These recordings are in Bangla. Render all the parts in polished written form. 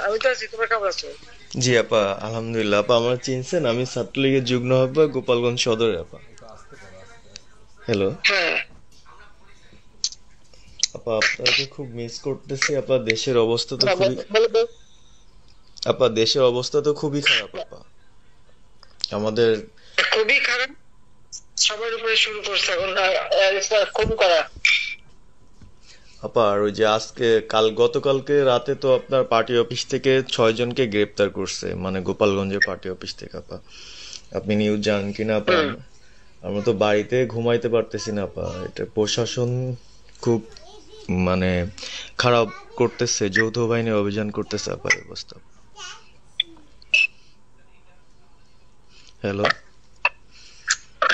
আমি তো আছি, তোমার কেমন আছো? জি আপা, আলহামদুলিল্লাহ। আপা আমার চিনছেন? আমি ছাত্রলীগের যুগ্ম আহ্বায়ক, গোপালগঞ্জ সদরে আপা। হ্যালো হ্যাঁ। আপা, আপনাকে খুব মিস করতেছি আপা। দেশের অবস্থা তো হ্যাঁ, খুবই বলো বলো। আপা, দেশের অবস্থা তো খুবই খারাপ আপা। আমাদের খুবই খারাপ। সবার উপরে শুরু করছে এখন খুন করা। আপা, আর ওই যে আজকে গতকালকে রাতে তো আপনার পার্টি অফিস থেকে 6 জনকে গ্রেপ্তার করছে, মানে গোপালগঞ্জের পার্টি অফিস থেকে আপা। আপনি নিউজ জানেন কিনা আপা? হুম। আমরা তো বাড়িতে ঘুমাইতে পারতেছি না আপা। এটা প্রশাসন খুব মানে খারাপ করতেছে, যৌথ বাহিনী অভিযান করতেছে আপা, এই অবস্থা। হ্যালো।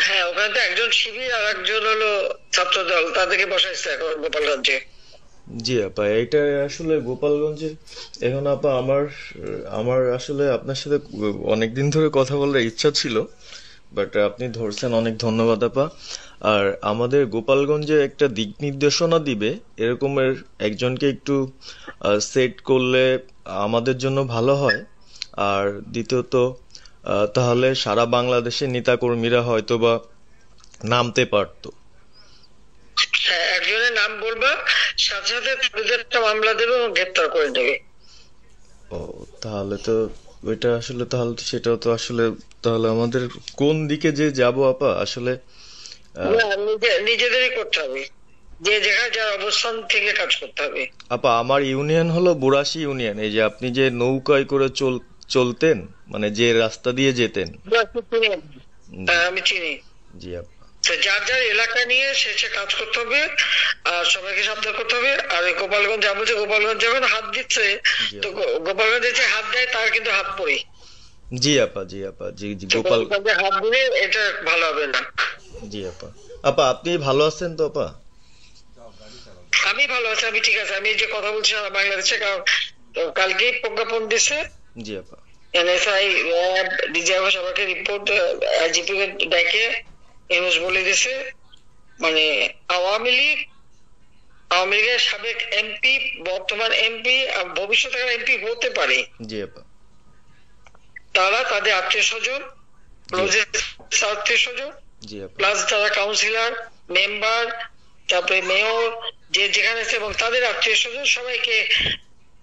হ্যাঁ, ওখানে তো একজন শিবির আর একজন হলো ছাত্র দল, তাদেরকে বসাইছে এখন গোপালগঞ্জে। জি আপা, এইটা আসলে গোপালগঞ্জের। এখন আপা আমার আমার আসলে আপনার সাথে অনেকদিন ধরে কথা বলার ইচ্ছা ছিল, বাট আপনি ধরছেন, অনেক ধন্যবাদ আপা। আর আমাদের গোপালগঞ্জে একটা দিক নির্দেশনা দিবে এরকমের একজনকে একটু সেট করলে আমাদের জন্য ভালো হয়। আর দ্বিতীয়ত, তাহলে সারা বাংলাদেশের নেতাকর্মীরা হয়তোবা নামতে পারতো। হ্যাঁ, একজনের নাম বলবা, সাথে সাথে তাদের একটা মামলা দেবে এবং গ্রেপ্তার করে নেবে। ও, তাহলে তো ওইটা আসলে, তাহলে তো সেটাও তো আসলে, তাহলে আমাদের কোন দিকে যে যাব আপা আসলে। আহ, না, নিজেদেরই করতে হবে। যে যেখানে যার অবস্থান থেকে কাজ করতে হবে। আপা আমার ইউনিয়ন হলো বুড়াশি ইউনিয়ন। এই যে আপনি যে নৌকায় করে চলতেন, মানে যে রাস্তা দিয়ে যেতেন। জি। হ্যাঁ, আমি চিনি। জি আপা। তো যার যার এলাকা নিয়ে সে সে কাজ করতে হবে। আর সবাইকে সাবধান করতে হবে। আর ওই গোপালগঞ্জ যা বলছে, গোপালগঞ্জ যখন হাত দিচ্ছে, জি তো আপা। গোপালগঞ্জে যে হাত দেয় তার কিন্তু হাত পড়ে। জি আপা। জি আপা। জি জি তো গোপাল। গোপালগঞ্জে হাত দিলে এটা ভালো হবে না। জি আপা। আপা আপনি ভালো আছেন তো আপা? আমি ভালো আছি, আমি ঠিক আছে। আমি এই যে কথা বলছি সারা বাংলাদেশে, কারণ তো কালকেই প্রজ্ঞাপন দিছে। জি আপা। এনএসআই, র্যাব, ডিজিএফ সবাইকে রিপোর্ট, আইজিপি কে ডেকে এমএস বলে দিছে, মানে আওয়ামী লীগ, আওয়ামী লীগের সাবেক এমপি, বর্তমান এমপি, ভবিষ্যতে এমপি হতে পারে, জি আপা। তারা তাদের আত্মীয় স্বজন, জি ক্লোজের আপা। আত্মীয় স্বজন, জি আপা। প্লাস যারা কাউন্সিলর, মেম্বার, তারপরে মেয়র, যে যেখানে আছে, এবং তাদের আত্মীয় স্বজন সবাইকে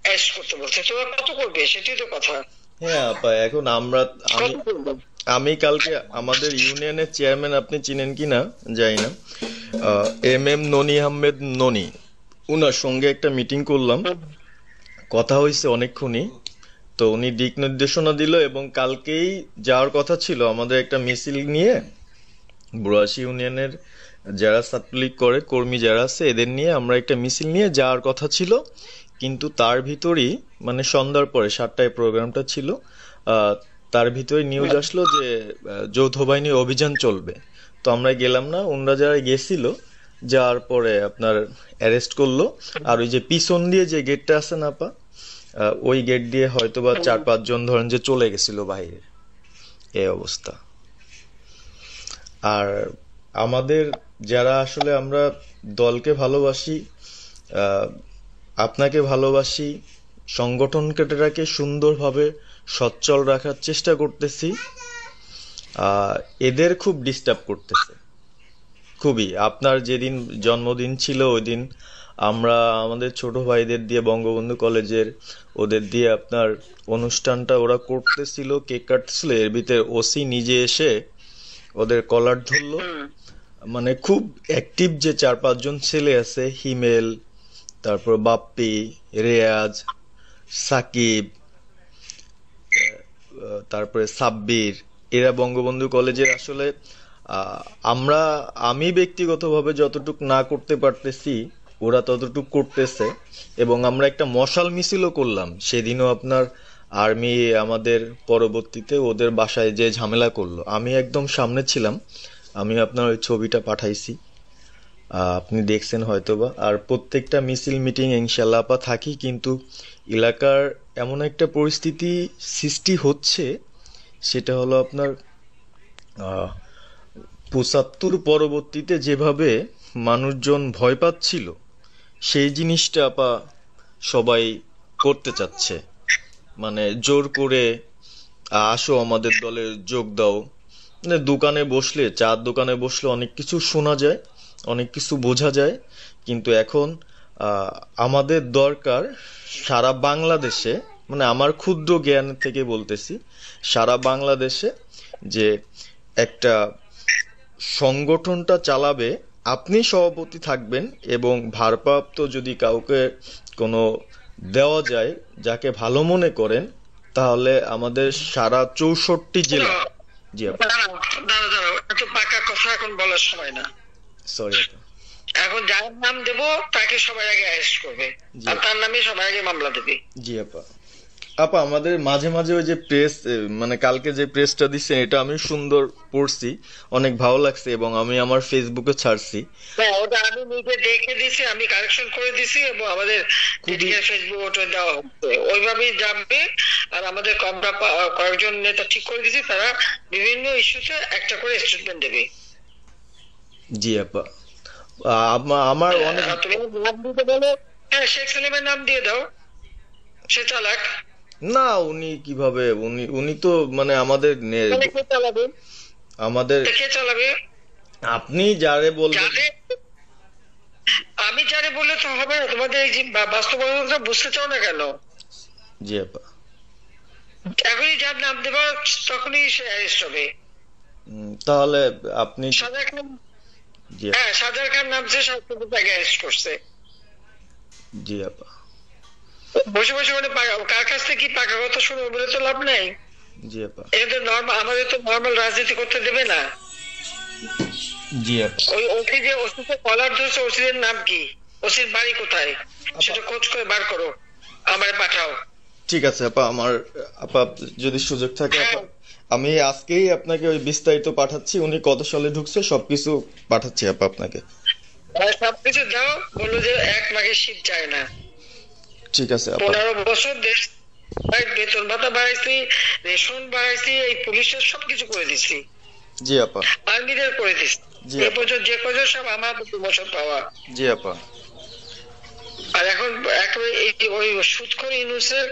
অ্যারেস্ট করতে বলছে। তোমরা কত করবে সেটাই তো কথা। হ্যাঁ আপা, এখন আমরা, আমি কত করবে? আমি কালকে আমাদের ইউনিয়নের চেয়ারম্যান, আপনি চিনেন কি না জানি না, এম ননি আহমেদ ননি, উনার সঙ্গে একটা মিটিং করলাম। কথা হয়েছে অনেকক্ষণই। তো উনি দিক নির্দেশনা দিল, এবং কালকেই যাওয়ার কথা ছিল আমাদের একটা মিছিল নিয়ে। বুড়াশি ইউনিয়নের যারা ছাত্রলীগ করে কর্মী যারা আছে, এদের নিয়ে আমরা একটা মিছিল নিয়ে যাওয়ার কথা ছিল। কিন্তু তার ভিতরই, মানে সন্ধ্যার পরে 7টায় প্রোগ্রামটা ছিল, আহ, তার ভিতরে নিউজ আসলো যে যৌথ বাহিনী অভিযান চলবে। তো আমরা গেলাম না। ওনরা যারা গেছিল, যাওয়ার পরে আপনার অ্যারেস্ট করলো। আর ওই যে পিছন দিয়ে যে গেটটা আছে না আপা, ওই গেট দিয়ে হয়তোবা 4-5 জন ধরেন যে চলে গেছিল বাইরে। এই অবস্থা। আর আমাদের যারা আসলে আমরা দলকে ভালোবাসি, আহ, আপনাকে ভালোবাসি, সংগঠনটাকে সুন্দরভাবে সচ্ছল রাখার চেষ্টা করতেছি, আহ, এদের খুব ডিস্টার্ব করতেছে। খুবই। আপনার যেদিন জন্মদিন ছিল ওই দিন আমরা আমাদের ছোট ভাইদের দিয়ে, বঙ্গবন্ধু কলেজের, ওদের দিয়ে আপনার অনুষ্ঠানটা ওরা করতেছিল, কেক কাটছিল, এর ভিতরে ওসি নিজে এসে ওদের কলার ধরলো। হুম। মানে খুব অ্যাক্টিভ যে 4-5 জন ছেলে আছে, হিমেল, তারপর বাপ্পি, রেয়াজ, সাকিব, তারপরে সাব্বির, এরা বঙ্গবন্ধু কলেজের আসলে, আহ, আমরা, আমি ব্যক্তিগতভাবে যতটুক না করতে পারতেছি, ওরা ততটুক করতেছে। এবং আমরা একটা মশাল মিছিলও করলাম সেদিনও আপনার। আর্মি আমাদের পরবর্তীতে ওদের বাসায় যে ঝামেলা করলো, আমি একদম সামনে ছিলাম। আমি আপনার ওই ছবিটা পাঠাইছি, আপনি দেখছেন হয়তোবা। আর প্রত্যেকটা মিছিল মিটিং ইনশাল্লাহ আপা থাকি, কিন্তু এলাকার এমন একটা পরিস্থিতি সৃষ্টি হচ্ছে, সেটা হলো আপনার 75 পরবর্তীতে যেভাবে মানুষজন ভয় পাচ্ছিল, সেই জিনিসটা আপা সবাই করতে চাচ্ছে। মানে জোর করে আসো আমাদের দলে যোগ দাও, মানে দোকানে বসলে, চার দোকানে বসলে অনেক কিছু শোনা যায়, অনেক কিছু বোঝা যায়। কিন্তু এখন আমাদের দরকার সারা বাংলাদেশে, মানে আমার ক্ষুদ্র জ্ঞান থেকে বলতেছি, সারা বাংলাদেশে যে একটা সংগঠনটা চালাবে, আপনি সভাপতি থাকবেন এবং ভারপ্রাপ্ত যদি কাউকে কোনো দেওয়া যায় যাকে ভালো মনে করেন, তাহলে আমাদের সারা 64 জেলা। জি আপা, দাঁড়াও, এত পাকা কথা এখন বলার সময় না। সরি আপা। এখন যার নাম দেব তাকে সবাই আগে অ্যারেস্ট করবে, আর তার নামে সবাই আগে মামলা দেবে। জি আপা। আপা আমাদের মাঝে মাঝে ওই যে প্রেস, মানে কালকে যে প্রেসটা দিচ্ছেন এটা আমি সুন্দর পড়ছি, অনেক ভালো লাগছে এবং আমি আমার ফেসবুকে ছাড়ছি। হ্যাঁ, ওটা আমি নিজে দেখে দিছি, আমি কারেকশন করে দিছি এবং আমাদের ফেসবুক ওটা দেওয়া হচ্ছে, ওইভাবেই যাবে। আর আমাদের কয়েকজন নেতা ঠিক করে দিছি, তারা বিভিন্ন ইস্যুতে একটা করে স্টেটমেন্ট দেবে। জি আপা। আমার অনেক, তুমি নাম দিতে বলো, হ্যাঁ শেখ সেলিমের নাম দিয়ে দাও, সে চালাক। না উনি কিভাবে, উনি তো মানে আমাদের কে চালাবে? আমাদের কে চালাবে? আপনি যারে বলবেন। আমি যারে বললে তো হবে না, তোমাদের এই যে বাস্তবতা বুঝতে চাও না কেন? জি আপা। এখনই যার নাম দেবা তখনই সে অ্যারেস্ট হবে। তাহলে আপনি, সাজার খান, জি হ্যাঁ সাজার খান নামছে, তাকে অ্যারেস্ট করছে। জি আপা। বসে বসে মানে কার কাছ থেকে কি পাকা কথা শুনবো বলে তো লাভ নাই। জি আপা। এটা তো নর্মাল, আমাদের তো নর্মাল রাজনীতি করতে দেবে না। জি আপা। ওই ওসি যে ওসিতে কলার ধরছে, ওসিদের নাম কি, ওসির বাড়ি কোথায়, সেটা খোঁজ করে বার করো, আমারে পাঠাও। ঠিক আছে আপা, আমার আপা যদি সুযোগ থাকে আপা, আমি আজকেই আপনাকে ওই বিস্তারিত পাঠাচ্ছি, উনি কত সালে ঢুকছে সবকিছু পাঠাচ্ছি আপা আপনাকে। সবকিছু দাও, বললো যে 1 মাঘের শীত যায় না। ঠিক আছে আপা। 15 বছর দেশ বেতন ভাতা বাড়াইছি, রেশন বাড়াইছি, এই পুলিশের সবকিছু করে দিছি। জি আপা। আর্মিদের করে দিছি। জি এ আপা। পর্যন্ত যে কজন সব আমার প্রমোশন পাওয়া। জি আপা। আর এখন একেবারে ওই সুদখোর ইউনূসের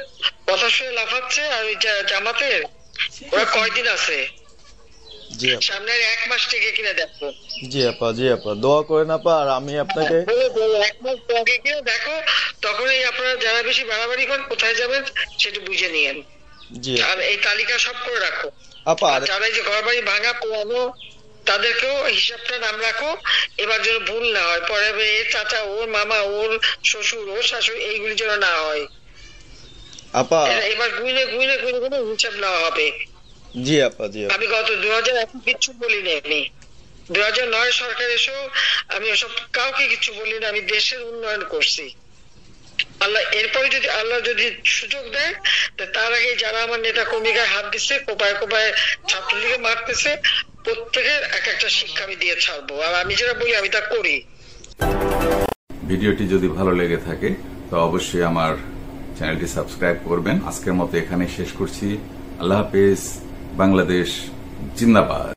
কথা শুনে লাফাচ্ছে, আর ওই জামাতের ওরা কয়দিন আছে, জি আপা। সামনে 1 মাস থেকে কিনা দেখো। জি আপা। জি আপা, দোয়া করেন আপা। আর আমি আপনাকে 1 মাস আগে কিনা দেখো, তখনই আপনারা যারা বেশি বাড়াবাড়ি করেন কোথায় যাবেন সেটা বুঝে নিয়েন। জি আর এই তালিকা সব করে রাখো আপা। আর যারা এই যে ঘর বাড়ি ভাঙা পোড়ানো তাদেরকেও হিসাবটা নাম রাখো, এবার যেন ভুল না হয়, পরে এর চাচা, ওর মামা, ওর শ্বশুর, ওর শাশুড়ি, এইগুলি যেন না হয়। আপা এবার গুইনে গুইনে গুইনে গুইনে হিসাব নেওয়া হবে। জি আপা। জি আপা। আমি গত 2001 কিচ্ছু বলিনি, আমি 2009 সরকার এসেও আমি ওসব কাউকে কিছু বলিনি, আমি দেশের উন্নয়ন করছি। আল্লাহ এরপরে যদি আল্লাহ যদি সুযোগ দেয়, তার আগে যারা আমার নেতা কর্মীকে হাত দিচ্ছে, কোপায় কোপায় ছাত্রলীগে মারতেছে, প্রত্যেকের এক একটা শিক্ষা আমি দিয়ে ছাড়বো। আর আমি যেটা বলি আমি তা করি। ভিডিওটি যদি ভালো লেগে থাকে তো অবশ্যই আমার চ্যানেলটি সাবস্ক্রাইব করবেন। আজকের মতো এখানে শেষ করছি। আল্লাহ হাফেজ। বাংলাদেশ জিন্দাবাদ।